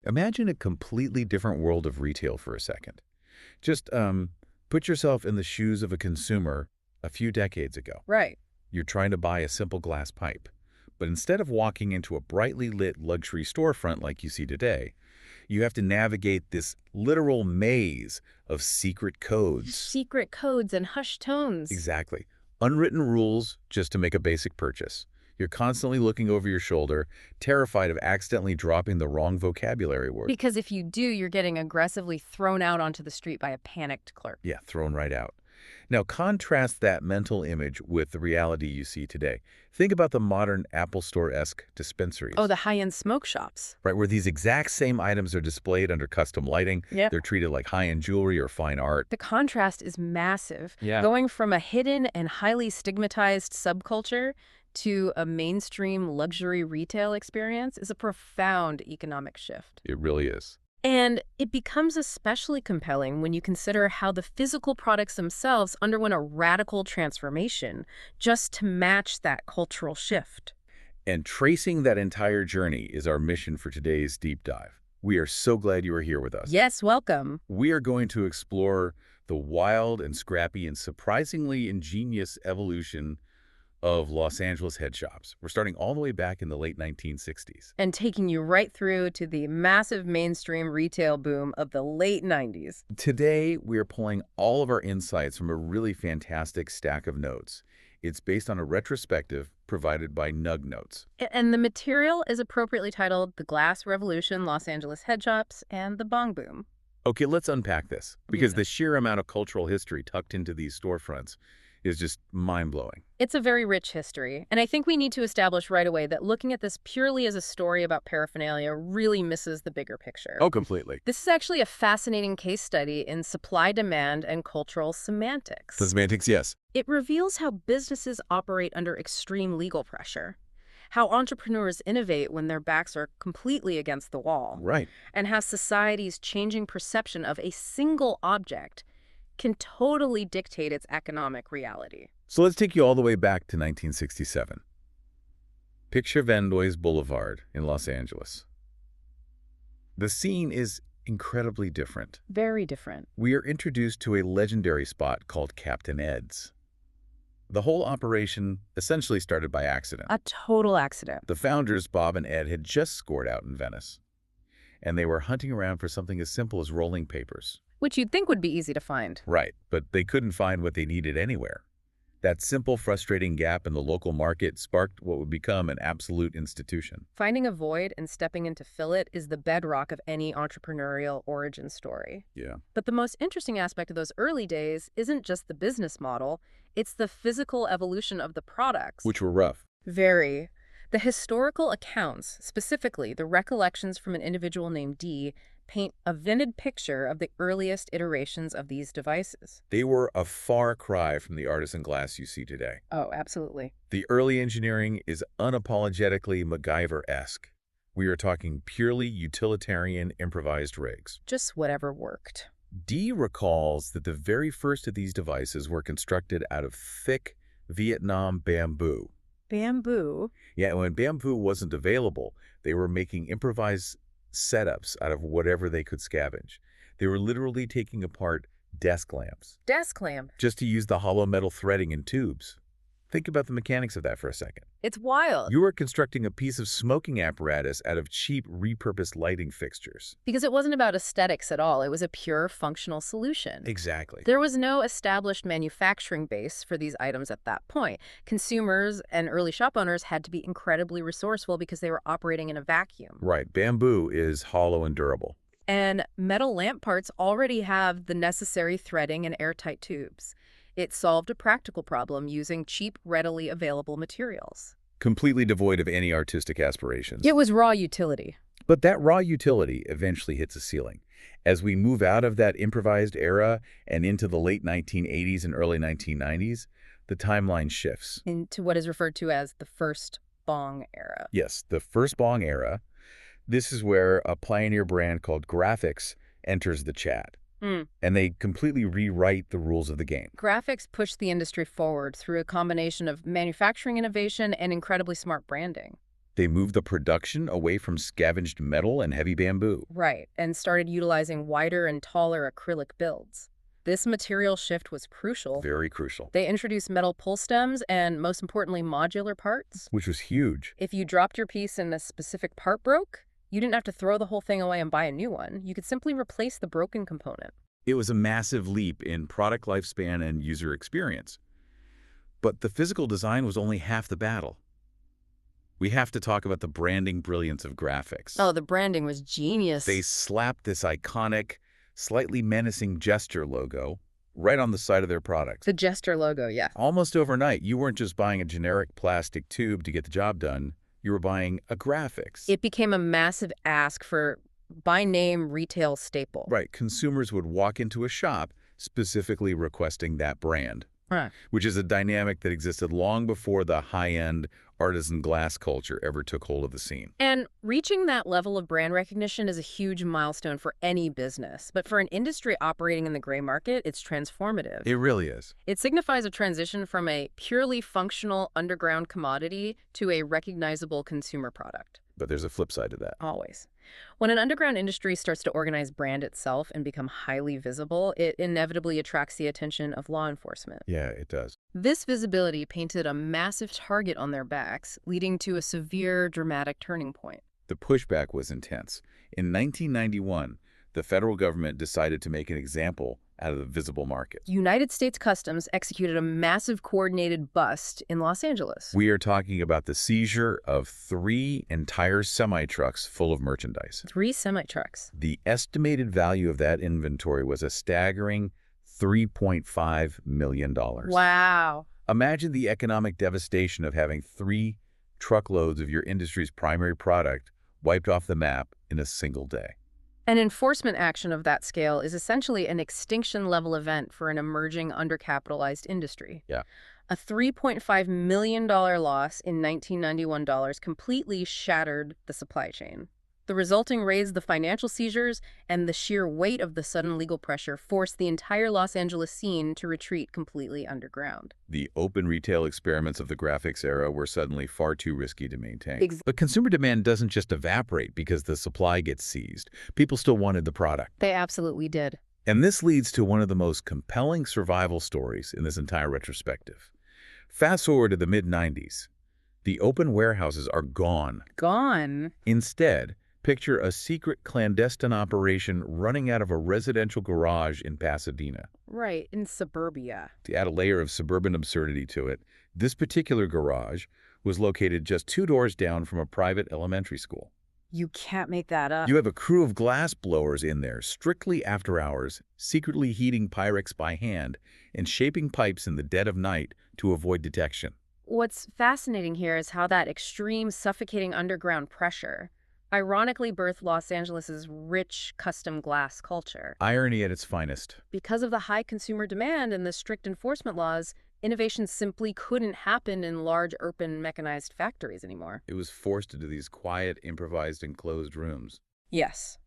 Imagine a completely different world of retail for a second. Just put yourself in the shoes of a consumer a few decades ago. Right. You're trying to buy a simple glass pipe. But instead of walking into a brightly lit luxury storefront like you see today, you have to navigate this literal maze of secret codes. Secret codes and hushed tones. Exactly. Unwritten rules just to make a basic purchase. You're constantly looking over your shoulder, terrified of accidentally dropping the wrong vocabulary word. Because if you do, you're getting aggressively thrown out onto the street by a panicked clerk. Yeah, thrown right out. Now, contrast that mental image with the reality you see today. Think about the modern Apple Store-esque dispensaries. Oh, the high-end smoke shops. Right, where these exact same items are displayed under custom lighting. Yep. They're treated like high-end jewelry or fine art. The contrast is massive. Yeah. Going from a hidden and highly stigmatized subculture to a mainstream luxury retail experience is a profound economic shift. It really is. And it becomes especially compelling when you consider how the physical products themselves underwent a radical transformation just to match that cultural shift. And tracing that entire journey is our mission for today's deep dive. We are so glad you are here with us. Yes, welcome. We are going to explore the wild and scrappy and surprisingly ingenious evolution of Los Angeles headshops. We're starting all the way back in the late 1960s. And taking you right through to the massive mainstream retail boom of the late 90s. Today, we are pulling all of our insights from a really fantastic stack of notes. It's based on a retrospective provided by Nug Notes. And the material is appropriately titled The Glass Revolution, Los Angeles Headshops, and the Bong Boom. Okay, let's unpack this, because the sheer amount of cultural history tucked into these storefronts is just mind-blowing. It's a very rich history, and I think we need to establish right away that looking at this purely as a story about paraphernalia really misses the bigger picture. Oh, completely. This is actually a fascinating case study in supply, demand, and cultural semantics. The semantics, yes. It reveals how businesses operate under extreme legal pressure, how entrepreneurs innovate when their backs are completely against the wall, Right. and how society's changing perception of a single object can totally dictate its economic reality. So let's take you all the way back to 1967. Picture Vandoy's Boulevard in Los Angeles. The scene is incredibly different. Very different. We are introduced to a legendary spot called Captain Ed's. The whole operation essentially started by accident. A total accident. The founders, Bob and Ed, had just scored out in Venice, and they were hunting around for something as simple as rolling papers. Which you'd think would be easy to find. Right, but they couldn't find what they needed anywhere. That simple, frustrating gap in the local market sparked what would become an absolute institution. Finding a void and stepping in to fill it is the bedrock of any entrepreneurial origin story. Yeah. But the most interesting aspect of those early days isn't just the business model, it's the physical evolution of the products. Which were rough. Very. The historical accounts, specifically the recollections from an individual named D, paint a vivid picture of the earliest iterations of these devices. They were a far cry from the artisan glass you see today. Oh, absolutely. The early engineering is unapologetically MacGyver-esque. We are talking purely utilitarian improvised rigs. Just whatever worked. Dee recalls that the very first of these devices were constructed out of thick Vietnam bamboo. Bamboo? Yeah, when bamboo wasn't available, they were making improvised setups out of whatever they could scavenge. They were literally taking apart desk lamps. Desk lamp. Just to use the hollow metal threading and tubes. Think about the mechanics of that for a second. It's wild. You were constructing a piece of smoking apparatus out of cheap, repurposed lighting fixtures. Because it wasn't about aesthetics at all. It was a pure functional solution. Exactly. There was no established manufacturing base for these items at that point. Consumers and early shop owners had to be incredibly resourceful because they were operating in a vacuum. Right. Bamboo is hollow and durable. And metal lamp parts already have the necessary threading and airtight tubes. It solved a practical problem using cheap, readily available materials. Completely devoid of any artistic aspirations. It was raw utility. But that raw utility eventually hits a ceiling. As we move out of that improvised era and into the late 1980s and early 1990s, the timeline shifts. Into what is referred to as the first Bong era. Yes, the first Bong era. This is where a pioneer brand called Graphics enters the chat. And they completely rewrite the rules of the game. Graphics pushed the industry forward through a combination of manufacturing innovation and incredibly smart branding. They moved the production away from scavenged metal and heavy bamboo. Right, and started utilizing wider and taller acrylic builds. This material shift was crucial. Very crucial. They introduced metal pull stems and, most importantly, modular parts. Which was huge. If you dropped your piece and a specific part broke, you didn't have to throw the whole thing away and buy a new one. You could simply replace the broken component. It was a massive leap in product lifespan and user experience. But the physical design was only half the battle. We have to talk about the branding brilliance of graphics. Oh, the branding was genius. They slapped this iconic, slightly menacing gesture logo right on the side of their product. The gesture logo, yeah. Almost overnight, you weren't just buying a generic plastic tube to get the job done. You were buying a graphics. It became a massive ask for by-name retail staple. Right. Consumers would walk into a shop specifically requesting that brand, which is a dynamic that existed long before the high-end artisan glass culture ever took hold of the scene. And reaching that level of brand recognition is a huge milestone for any business. But for an industry operating in the gray market, it's transformative. It really is. It signifies a transition from a purely functional underground commodity to a recognizable consumer product. But there's a flip side to that. Always. When an underground industry starts to organize brand itself and become highly visible, it inevitably attracts the attention of law enforcement. Yeah, it does. This visibility painted a massive target on their backs, leading to a severe, dramatic turning point. The pushback was intense. In 1991, the federal government decided to make an example out of the visible market. United States Customs executed a massive coordinated bust in Los Angeles. We are talking about the seizure of 3 entire semi-trucks full of merchandise. 3 semi-trucks. The estimated value of that inventory was a staggering $3.5 million. Wow. Imagine the economic devastation of having 3 truckloads of your industry's primary product wiped off the map in a single day. An enforcement action of that scale is essentially an extinction-level event for an emerging undercapitalized industry. Yeah. A $3.5 million loss in 1991 dollars completely shattered the supply chain. The resulting raised the financial seizures, and the sheer weight of the sudden legal pressure forced the entire Los Angeles scene to retreat completely underground. The open retail experiments of the graphics era were suddenly far too risky to maintain. But consumer demand doesn't just evaporate because the supply gets seized. People still wanted the product. They absolutely did. And this leads to one of the most compelling survival stories in this entire retrospective. Fast forward to the mid-90s. The open warehouses are gone. Gone. Instead, picture a secret clandestine operation running out of a residential garage in Pasadena. Right, in suburbia. To add a layer of suburban absurdity to it, this particular garage was located just 2 doors down from a private elementary school. You can't make that up. You have a crew of glass blowers in there, strictly after hours, secretly heating Pyrex by hand and shaping pipes in the dead of night to avoid detection. What's fascinating here is how that extreme, suffocating underground pressure ironically birthed Los Angeles's rich custom glass culture. Irony at its finest. Because of the high consumer demand and the strict enforcement laws, innovation simply couldn't happen in large urban mechanized factories anymore. It was forced into these quiet, improvised, enclosed rooms. Yes.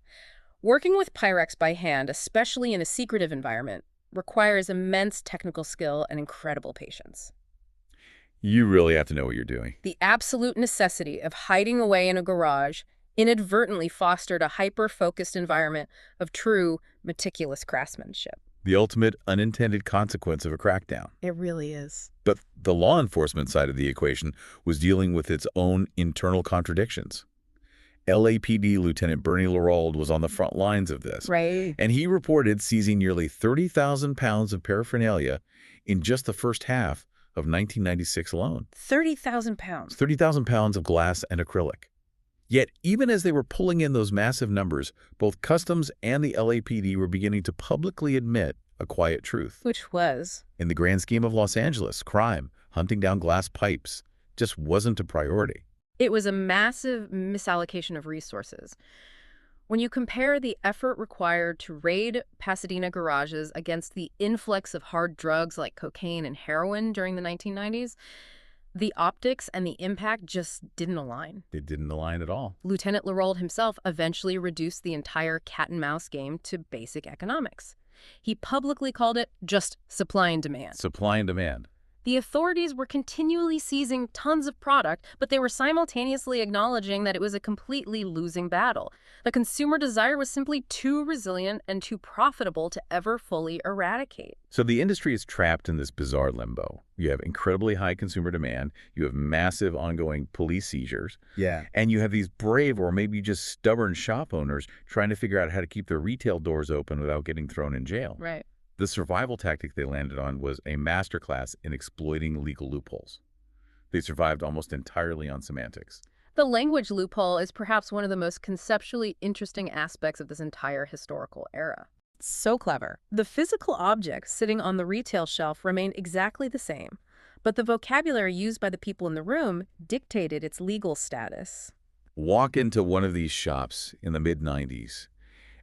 Working with Pyrex by hand, especially in a secretive environment, requires immense technical skill and incredible patience. You really have to know what you're doing. The absolute necessity of hiding away in a garage inadvertently fostered a hyper-focused environment of true, meticulous craftsmanship. The ultimate unintended consequence of a crackdown. It really is. But the law enforcement side of the equation was dealing with its own internal contradictions. LAPD Lieutenant Bernie Larold was on the front lines of this. Right. And he reported seizing nearly 30,000 pounds of paraphernalia in just the first half of 1996 alone. 30,000 pounds. 30,000 pounds of glass and acrylic. Yet, even as they were pulling in those massive numbers, both Customs and the LAPD were beginning to publicly admit a quiet truth. Which was? In the grand scheme of Los Angeles, crime, hunting down glass pipes, just wasn't a priority. It was a massive misallocation of resources. When you compare the effort required to raid Pasadena garages against the influx of hard drugs like cocaine and heroin during the 1990s, the optics and the impact just didn't align. It didn't align at all. Lieutenant Larold himself eventually reduced the entire cat-and-mouse game to basic economics. He publicly called it just supply and demand. Supply and demand. The authorities were continually seizing tons of product, but they were simultaneously acknowledging that it was a completely losing battle. The consumer desire was simply too resilient and too profitable to ever fully eradicate. So the industry is trapped in this bizarre limbo. You have incredibly high consumer demand, you have massive ongoing police seizures, Yeah. and you have these brave or maybe just stubborn shop owners trying to figure out how to keep their retail doors open without getting thrown in jail. Right. The survival tactic they landed on was a masterclass in exploiting legal loopholes. They survived almost entirely on semantics. The language loophole is perhaps one of the most conceptually interesting aspects of this entire historical era. So clever. The physical objects sitting on the retail shelf remained exactly the same, but the vocabulary used by the people in the room dictated its legal status. Walk into one of these shops in the mid-90s,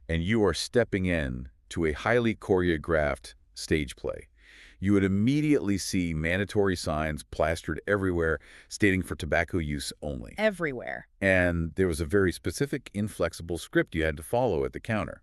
and you are stepping in to a highly choreographed stage play. You would immediately see mandatory signs plastered everywhere stating for tobacco use only. Everywhere. And there was a very specific, inflexible script you had to follow at the counter.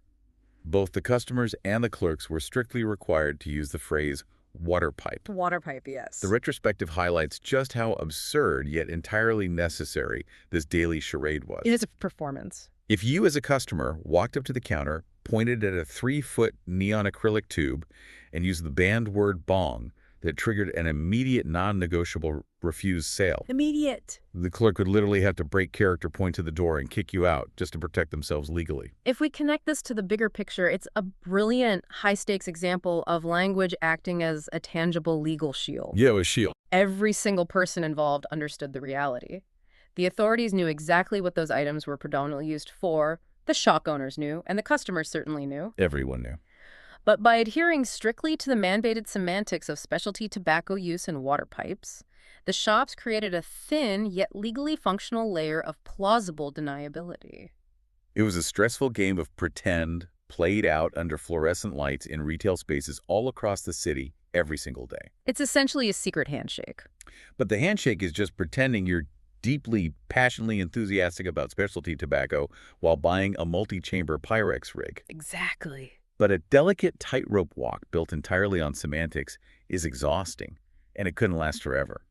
Both the customers and the clerks were strictly required to use the phrase water pipe. Water pipe, yes. The retrospective highlights just how absurd yet entirely necessary this daily charade was. It is a performance. If you as a customer walked up to the counter, pointed at a 3-foot neon acrylic tube, and used the banned word bong that triggered an immediate non-negotiable refused sale, Immediate. the clerk would literally have to break character, point to the door, and kick you out just to protect themselves legally. If we connect this to the bigger picture, it's a brilliant high-stakes example of language acting as a tangible legal shield. Yeah, it was shield. Every single person involved understood the reality. The authorities knew exactly what those items were predominantly used for, the shop owners knew, and the customers certainly knew. Everyone knew. But by adhering strictly to the mandated semantics of specialty tobacco use and water pipes, the shops created a thin yet legally functional layer of plausible deniability. It was a stressful game of pretend played out under fluorescent lights in retail spaces all across the city every single day. It's essentially a secret handshake. But the handshake is just pretending you're deeply, passionately enthusiastic about specialty tobacco while buying a multi-chamber Pyrex rig. Exactly. But a delicate tightrope walk built entirely on semantics is exhausting, and it couldn't last forever.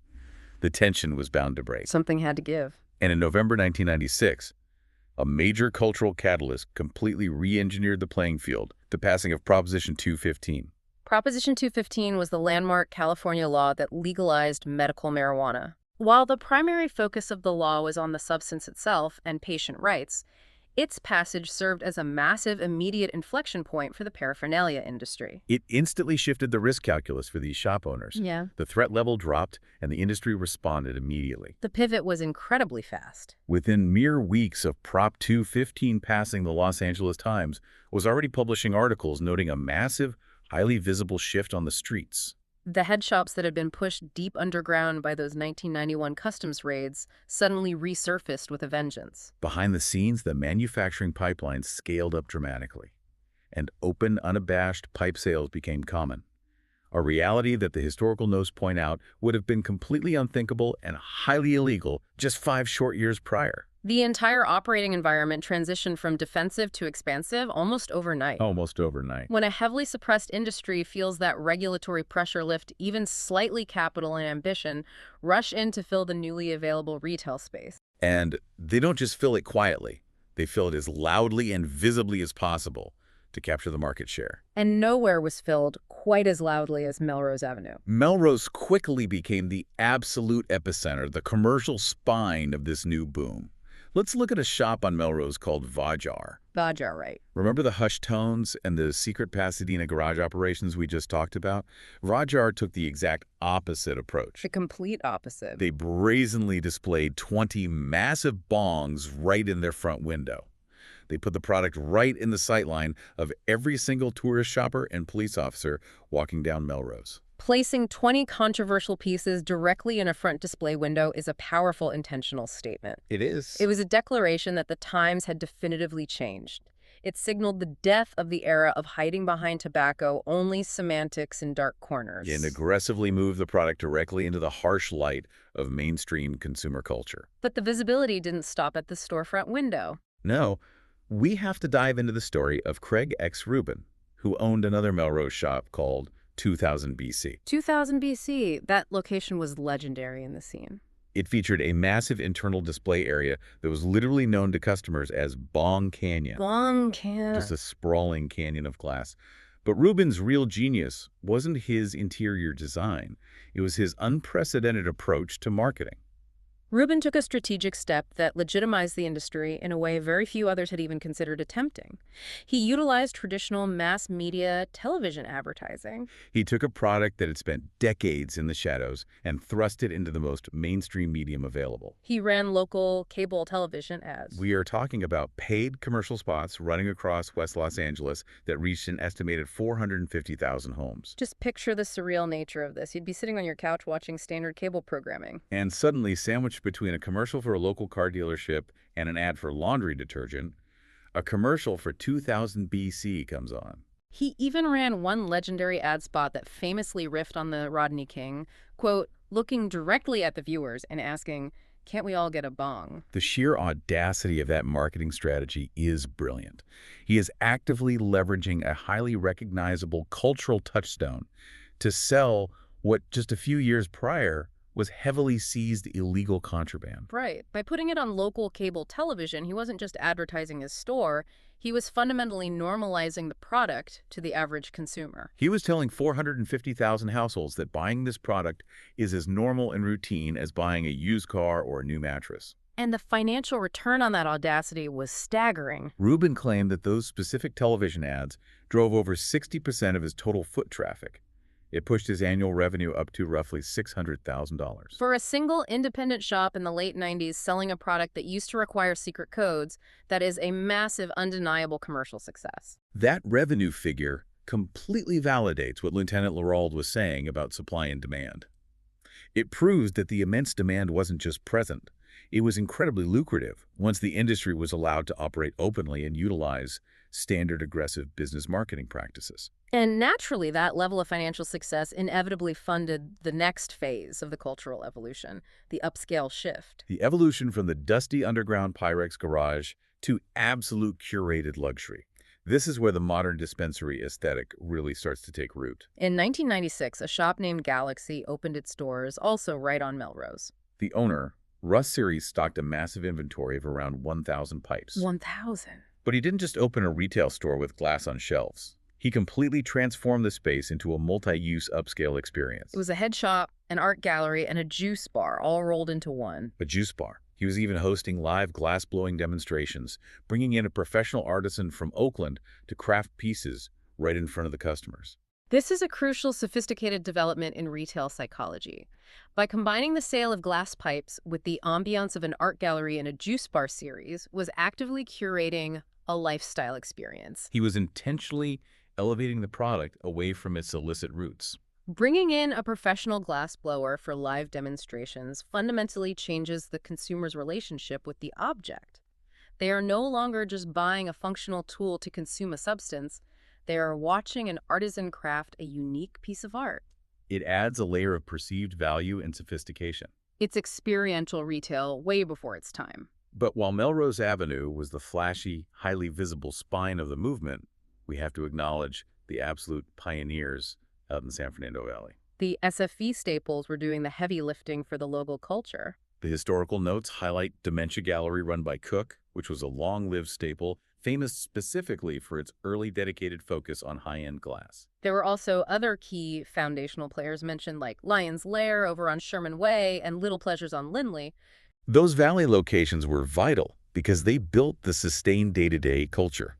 The tension was bound to break. Something had to give. And in November 1996, a major cultural catalyst completely re-engineered the playing field, the passing of Proposition 215. Proposition 215 was the landmark California law that legalized medical marijuana. While the primary focus of the law was on the substance itself and patient rights, its passage served as a massive immediate inflection point for the paraphernalia industry. It instantly shifted the risk calculus for these shop owners. Yeah. The threat level dropped, and the industry responded immediately. The pivot was incredibly fast. Within mere weeks of Prop 215 passing, the Los Angeles Times was already publishing articles noting a massive, highly visible shift on the streets. The headshops that had been pushed deep underground by those 1991 customs raids suddenly resurfaced with a vengeance. Behind the scenes, the manufacturing pipeline scaled up dramatically, and open, unabashed pipe sales became common. A reality that the historical notes point out would have been completely unthinkable and highly illegal just 5 short years prior. The entire operating environment transitioned from defensive to expansive almost overnight. Almost overnight. When a heavily suppressed industry feels that regulatory pressure lift even slightly capital and ambition, rush in to fill the newly available retail space. And they don't just fill it quietly. They fill it as loudly and visibly as possible to capture the market share. And nowhere was filled quite as loudly as Melrose Avenue. Melrose quickly became the absolute epicenter, the commercial spine of this new boom. Let's look at a shop on Melrose called Vajar. Vajar, right. Remember the hushed tones and the secret Pasadena garage operations we just talked about? Vajar took the exact opposite approach. The complete opposite. They brazenly displayed 20 massive bongs right in their front window. They put the product right in the sightline of every single tourist shopper and police officer walking down Melrose. Placing 20 controversial pieces directly in a front display window is a powerful intentional statement. It is. It was a declaration that the times had definitively changed. It signaled the death of the era of hiding behind tobacco, only semantics in dark corners. And aggressively moved the product directly into the harsh light of mainstream consumer culture. But the visibility didn't stop at the storefront window. No, we have to dive into the story of Craig X. Rubin, who owned another Melrose shop called 2000 BC. 2000 BC, that location was legendary in the scene. It featured a massive internal display area that was literally known to customers as Bong Canyon, Bong can. just a sprawling canyon of glass. But Rubin's real genius wasn't his interior design. It was his unprecedented approach to marketing. Rubin took a strategic step that legitimized the industry in a way very few others had even considered attempting. He utilized traditional mass media television advertising. He took a product that had spent decades in the shadows and thrust it into the most mainstream medium available. He ran local cable television ads. We are talking about paid commercial spots running across West Los Angeles that reached an estimated 450,000 homes. Just picture the surreal nature of this. You'd be sitting on your couch watching standard cable programming. And suddenly, sandwiched between a commercial for a local car dealership and an ad for laundry detergent, a commercial for 2000 BC comes on. He even ran one legendary ad spot that famously riffed on the Rodney King, quote, looking directly at the viewers and asking, "Can't we all get a bong?" The sheer audacity of that marketing strategy is brilliant. He is actively leveraging a highly recognizable cultural touchstone to sell what just a few years prior was heavily seized illegal contraband. Right. By putting it on local cable television, he wasn't just advertising his store, he was fundamentally normalizing the product to the average consumer. He was telling 450,000 households that buying this product is as normal and routine as buying a used car or a new mattress. And the financial return on that audacity was staggering. Rubin claimed that those specific television ads drove over 60% of his total foot traffic. It pushed his annual revenue up to roughly $600,000. For a single independent shop in the late 90s selling a product that used to require secret codes, that is a massive, undeniable commercial success. That revenue figure completely validates what Lieutenant Larold was saying about supply and demand. It proves that the immense demand wasn't just present. It was incredibly lucrative once the industry was allowed to operate openly and utilize standard aggressive business marketing practices. And naturally, that level of financial success inevitably funded the next phase of the cultural evolution, the upscale shift. The evolution from the dusty underground Pyrex garage to absolute curated luxury. This is where the modern dispensary aesthetic really starts to take root. In 1996, a shop named Galaxy opened its doors, also right on Melrose. The owner, Russ Series, stocked a massive inventory of around 1,000 pipes. 1,000. But he didn't just open a retail store with glass on shelves. He completely transformed the space into a multi-use upscale experience. It was a head shop, an art gallery, and a juice bar all rolled into one. A juice bar. He was even hosting live glass-blowing demonstrations, bringing in a professional artisan from Oakland to craft pieces right in front of the customers. This is a crucial, sophisticated development in retail psychology. By combining the sale of glass pipes with the ambiance of an art gallery and a juice bar series, was actively curating a lifestyle experience. He was intentionally elevating the product away from its illicit roots. Bringing in a professional glass blower for live demonstrations fundamentally changes the consumer's relationship with the object. They are no longer just buying a functional tool to consume a substance. They are watching an artisan craft a unique piece of art. It adds a layer of perceived value and sophistication. It's experiential retail way before its time. But while Melrose Avenue was the flashy, highly visible spine of the movement, we have to acknowledge the absolute pioneers out in the San Fernando Valley. The SFV staples were doing the heavy lifting for the local culture. The historical notes highlight Dementia Gallery run by Cook, which was a long-lived staple, famous specifically for its early dedicated focus on high-end glass. There were also other key foundational players mentioned, like Lion's Lair over on Sherman Way and Little Pleasures on Lindley. Those valley locations were vital because they built the sustained day-to-day culture.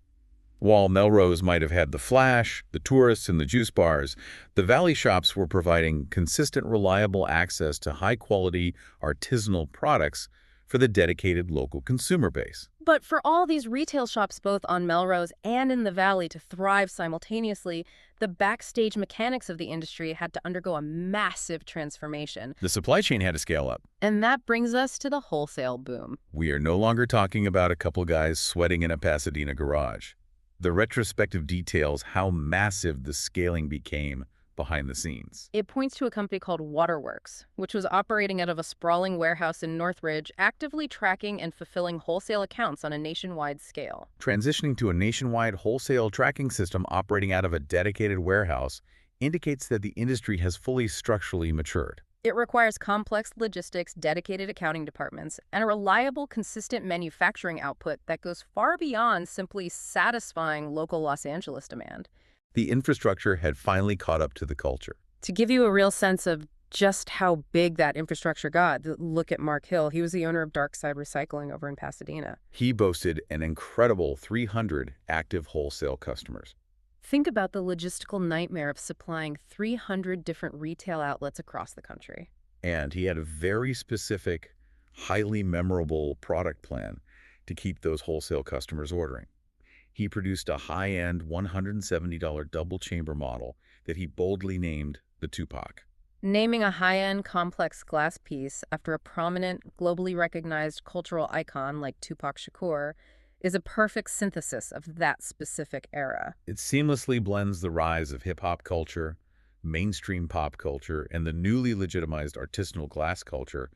While Melrose might have had the flash, the tourists, and the juice bars, the valley shops were providing consistent, reliable access to high-quality, artisanal products for the dedicated local consumer base. But for all these retail shops both on Melrose and in the valley to thrive simultaneously, the backstage mechanics of the industry had to undergo a massive transformation. The supply chain had to scale up. And that brings us to the wholesale boom. We are no longer talking about a couple guys sweating in a Pasadena garage. The retrospective details how massive the scaling became behind the scenes. It points to a company called Waterworks, which was operating out of a sprawling warehouse in Northridge, actively tracking and fulfilling wholesale accounts on a nationwide scale. Transitioning to a nationwide wholesale tracking system operating out of a dedicated warehouse indicates that the industry has fully structurally matured. It requires complex logistics, dedicated accounting departments, and a reliable, consistent manufacturing output that goes far beyond simply satisfying local Los Angeles demand. The infrastructure had finally caught up to the culture. To give you a real sense of just how big that infrastructure got, look at Mark Hill. He was the owner of Darkside Recycling over in Pasadena. He boasted an incredible 300 active wholesale customers. Think about the logistical nightmare of supplying 300 different retail outlets across the country. And he had a very specific, highly memorable product plan to keep those wholesale customers ordering. He produced a high-end $170 double-chamber model that he boldly named the Tupac. Naming a high-end complex glass piece after a prominent, globally recognized cultural icon like Tupac Shakur is a perfect synthesis of that specific era. It seamlessly blends the rise of hip-hop culture, mainstream pop culture, and the newly legitimized artisanal glass culture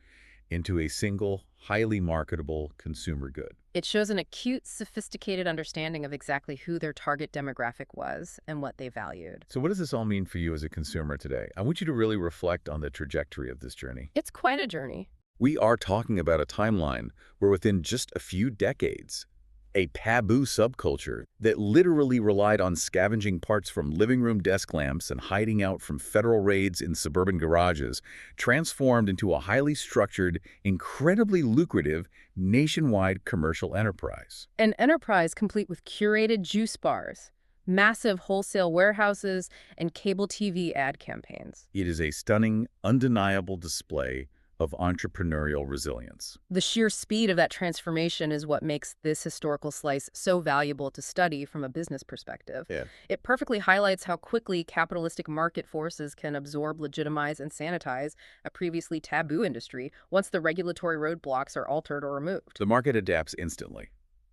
into a single, highly marketable consumer good. It shows an acute, sophisticated understanding of exactly who their target demographic was and what they valued. So what does this all mean for you as a consumer today? I want you to really reflect on the trajectory of this journey. It's quite a journey. We are talking about a timeline where within just a few decades, a taboo subculture that literally relied on scavenging parts from living room desk lamps and hiding out from federal raids in suburban garages transformed into a highly structured, incredibly lucrative, nationwide commercial enterprise. An enterprise complete with curated juice bars, massive wholesale warehouses, and cable TV ad campaigns. It is a stunning, undeniable display of entrepreneurial resilience. The sheer speed of that transformation is what makes this historical slice so valuable to study from a business perspective. Yeah. It perfectly highlights how quickly capitalistic market forces can absorb, legitimize, and sanitize a previously taboo industry once the regulatory roadblocks are altered or removed. The market adapts instantly.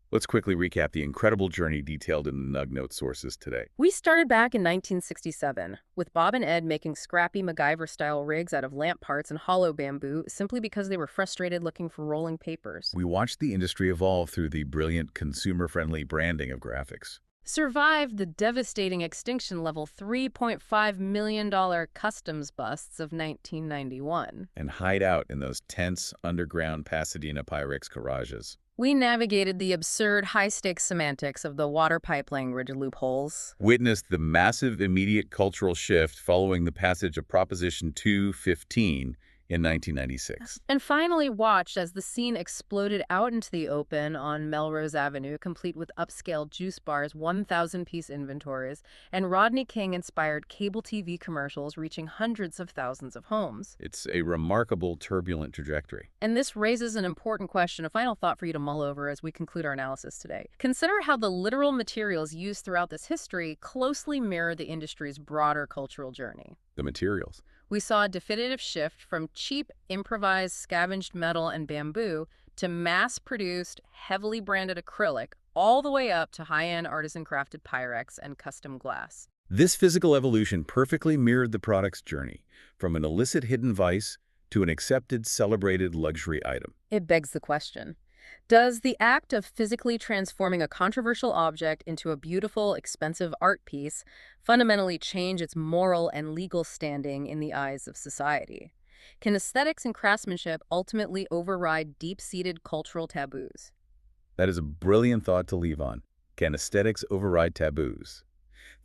Let's quickly recap the incredible journey detailed in the Nugnote sources today. We started back in 1967, with Bob and Ed making scrappy MacGyver-style rigs out of lamp parts and hollow bamboo simply because they were frustrated looking for rolling papers. We watched the industry evolve through the brilliant consumer-friendly branding of graphics. Survived the devastating extinction-level $3.5 million customs busts of 1991. And hide out in those tense, underground Pasadena Pyrex garages. We navigated the absurd high-stakes semantics of the water pipe language loopholes. Witnessed the massive immediate cultural shift following the passage of Proposition 215 in 1996. And finally watched as the scene exploded out into the open on Melrose Avenue, complete with upscale juice bars, 1,000-piece inventories, and Rodney King-inspired cable TV commercials reaching hundreds of thousands of homes. It's a remarkable, turbulent trajectory. And this raises an important question, a final thought for you to mull over as we conclude our analysis today. Consider how the literal materials used throughout this history closely mirror the industry's broader cultural journey. The materials. We saw a definitive shift from cheap, improvised, scavenged metal and bamboo to mass-produced, heavily branded acrylic, all the way up to high-end artisan-crafted Pyrex and custom glass. This physical evolution perfectly mirrored the product's journey, from an illicit hidden vice to an accepted, celebrated luxury item. It begs the question, does the act of physically transforming a controversial object into a beautiful, expensive art piece fundamentally change its moral and legal standing in the eyes of society? Can aesthetics and craftsmanship ultimately override deep-seated cultural taboos? That is a brilliant thought to leave on. Can aesthetics override taboos?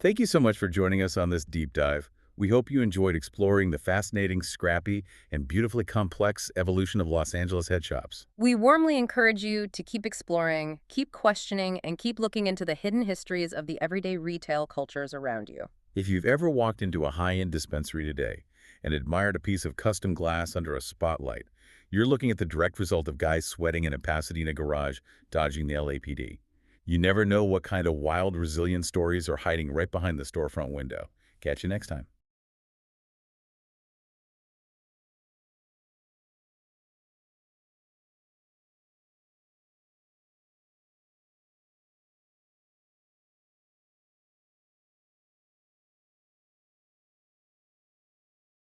Thank you so much for joining us on this deep dive. We hope you enjoyed exploring the fascinating, scrappy, and beautifully complex evolution of Los Angeles headshops. We warmly encourage you to keep exploring, keep questioning, and keep looking into the hidden histories of the everyday retail cultures around you. If you've ever walked into a high-end dispensary today and admired a piece of custom glass under a spotlight, you're looking at the direct result of guys sweating in a Pasadena garage, dodging the LAPD. You never know what kind of wild, resilient stories are hiding right behind the storefront window. Catch you next time.